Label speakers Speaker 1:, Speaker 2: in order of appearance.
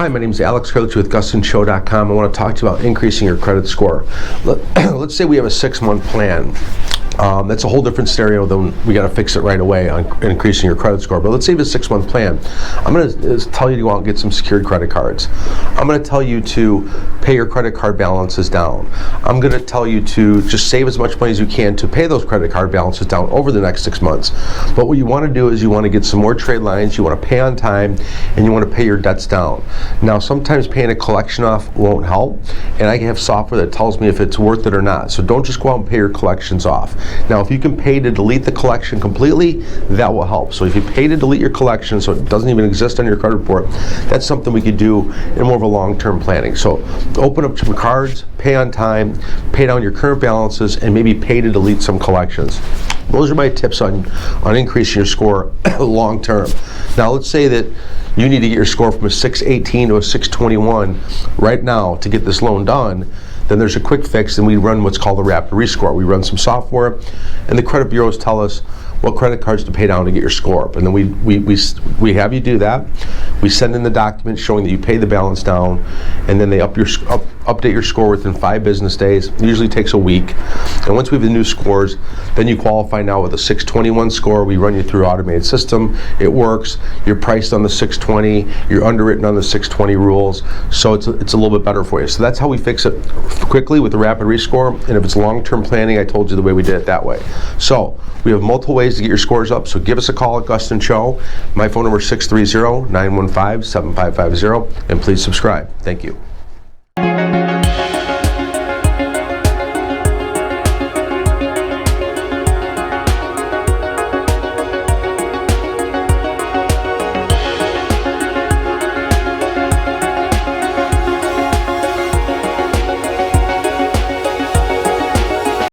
Speaker 1: Hi, my name is Alex Coach with GustonShow.com. I want to talk to you about increasing your credit score. Let's say we have a 6-month plan. That's a whole different scenario than we got to fix it right away on increasing your credit score. But let's say you have a 6-month plan. I'm going to tell you to go out and get some secured credit cards. I'm going to tell you to pay your credit card balances down. I'm going to tell you to just save as much money as you can to pay those credit card balances down over the next 6 months. But what you want to do is you want to get some more trade lines, you want to pay on time, and you want to pay your debts down. Now, sometimes paying a collection off won't help, and I have software that tells me if it's worth it or not. So don't just go out and pay your collections off. Now, if you can pay to delete the collection completely, that will help. So if you pay to delete your collection so it doesn't even exist on your credit report, that's something we could do in more of a long-term planning. So open up some cards, pay on time, pay down your current balances, and maybe pay to delete some collections. Those are my tips on increasing your score long-term. Now, let's say that you need to get your score from a 618 to a 621 right now to get this loan done. Then there's a quick fix, and we run what's called a rapid rescore. We run some software, and the credit bureaus tell us what credit cards to pay down to get your score up. And then we have you do that. We send in the document showing that you paid the balance down, and then they update your score within 5 business days. It usually takes a week. And once we have the new scores, then you qualify now with a 621 score. We run you through an automated system. It works. You're priced on the 620. You're underwritten on the 620 rules. So it's a little bit better for you. So that's how we fix it quickly with the rapid rescore. And if it's long-term planning, I told you the way we did it that way. So we have multiple ways to get your scores up. So give us a call at Guston Show. My phone number is 630-915-7550, and please subscribe. Thank you.